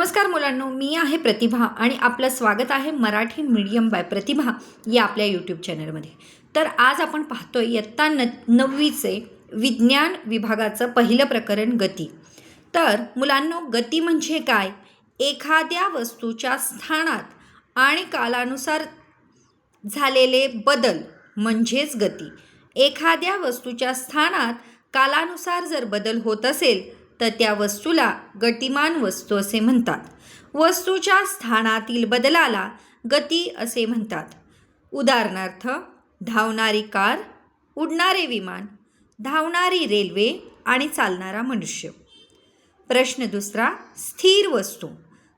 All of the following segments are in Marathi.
नमस्कार मुलांनो, मी आहे प्रतिभा आणि आपलं स्वागत आहे मराठी मीडियम बाय प्रतिभा या आपल्या यूट्यूब चॅनलमध्ये. तर आज आपण पाहतोय इयत्ता 9वीचे विज्ञान विभागाचं पहिलं प्रकरण गती. तर मुलांनो, गती म्हणजे काय? एखाद्या वस्तूच्या स्थानात आणि कालानुसार झालेले बदल म्हणजेच गती. एखाद्या वस्तूच्या स्थानात कालानुसार जर बदल होत असेल तर त्या वस्तूला गतिमान वस्तू असे म्हणतात. वस्तूच्या स्थानातील बदलाला गती असे म्हणतात. उदाहरणार्थ, धावणारी कार, उडणारे विमान, धावणारी रेल्वे आणि चालणारा मनुष्य. प्रश्न दुसरा, स्थिर वस्तू.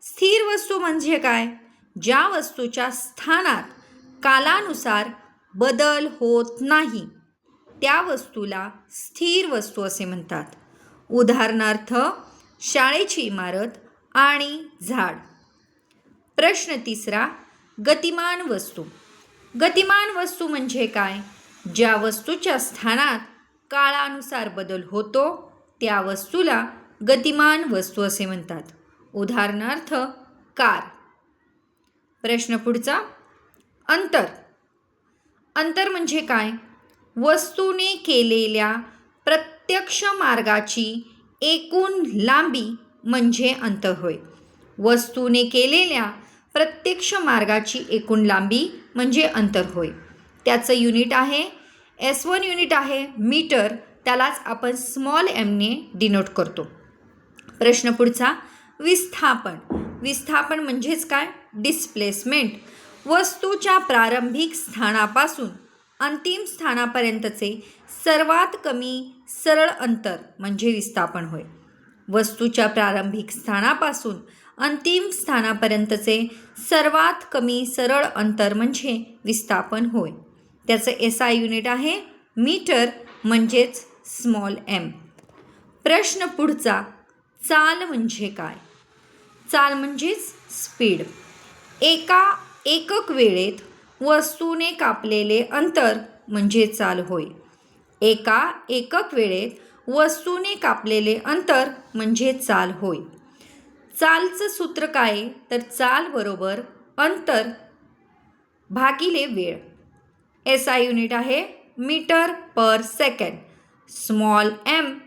स्थिर वस्तू म्हणजे काय? ज्या वस्तूच्या स्थानात कालानुसार बदल होत नाही त्या वस्तूला स्थिर वस्तू असे म्हणतात. उदाहरणार्थ, शाळेची इमारत आणि झाड. प्रश्न तिसरा, गतिमान वस्तू. गतिमान वस्तू म्हणजे काय? ज्या वस्तूच्या स्थानात काळानुसार बदल होतो त्या वस्तूला गतिमान वस्तू असे म्हणतात. उदाहरणार्थ, कार. प्रश्न पुढचा, अंतर. अंतर म्हणजे काय? वस्तूने केलेल्या प्रत्यक्ष मार्गाची एकूण लांबी म्हणजे अंतर होय. वस्तूने केलेल्या प्रत्यक्ष मार्गाची एकूण लांबी म्हणजे अंतर होय. त्याचं युनिट आहे S1 युनिट आहे मीटर. त्यालाच आपण स्मॉल एमने डिनोट करतो. प्रश्न पुढचा, विस्थापन. विस्थापन म्हणजेच काय? डिस्प्लेसमेंट. वस्तूच्या प्रारंभिक स्थानापासून अंतिम स्थानापर्यंतचे सर्वात कमी सरळ अंतर म्हणजे विस्थापन होय. वस्तूच्या प्रारंभिक स्थानापासून अंतिम स्थानापर्यंतचे सर्वात कमी सरळ अंतर म्हणजे विस्थापन होय. त्याचं SI युनिट आहे मीटर म्हणजेच स्मॉल एम. प्रश्न पुढचा, चाल म्हणजे काय? चाल म्हणजेच स्पीड. एका एकक वेळेत वस्तूने कापलेले अंतर म्हणजे चाल होय. एका एकक वेळेत वस्तूने कापलेले अंतर म्हणजे चाल होय. चालचं सूत्र काय? तर चाल बरोबर अंतर भागिले वेळ. SI युनिट आहे metre per second. Small M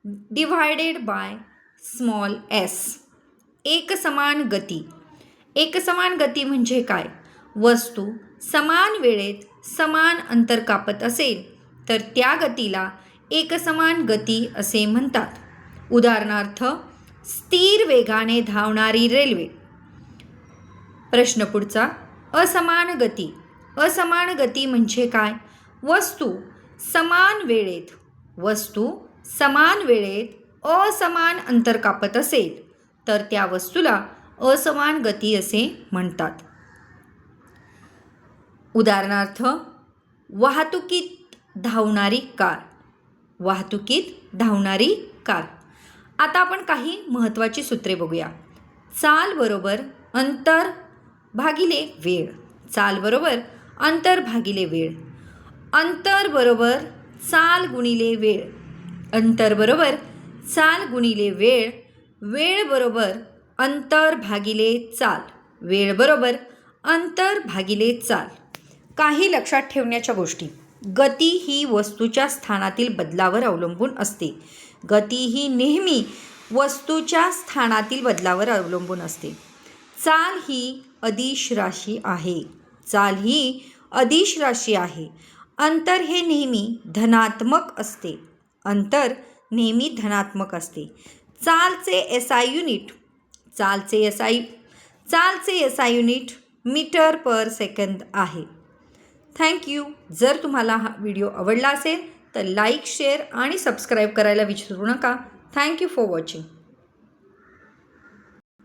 divided by small S. एकसमान गती. एकसमान गती म्हणजे काय? वस्तू समान वेळेत समान अंतर कापत असेल तर त्या गतीला एकसमान गती असे म्हणतात. उदाहरणार्थ, स्थिर वेगाने धावणारी रेल्वे. प्रश्न पुढचा, असमान गती. असमान गती म्हणजे काय? वस्तू समान वेळेत असमान अंतर कापत असेल तर त्या वस्तूला असमान गती असे म्हणतात. उदाहरणार्थ, वाहतुकीत धावणारी कार. वाहतुकीत धावणारी कार. आता आपण काही महत्त्वाची सूत्रे बघूया. चाल बरोबर अंतर भागिले वेळ. चाल बरोबर अंतर भागिले वेळ. अंतर बरोबर चाल गुणिले वेळ. अंतर बरोबर चाल गुणिले वेळ. वेळ बरोबर अंतर भागिले चाल. वेळ बरोबर अंतर भागिले चाल. काही लक्षात ठेवण्याच्या गोष्टी. गती ही वस्तूच्या स्थानातील बदलावर अवलंबून असते. गती ही नेहमी वस्तूच्या स्थानातील बदलावर अवलंबून असते. चाल ही अदिश राशी आहे. चाल ही अदिश राशी आहे. अंतर हे नेहमी धनात्मक असते. अंतर नेहमी धनात्मक असते. चालचे SI unit metre per second आहे. थँक्यू. जर तुम्हाला हा व्हिडिओ आवडला असेल तर लाईक, शेअर आणि सबस्क्राईब करायला विसरू नका. Thank you for watching.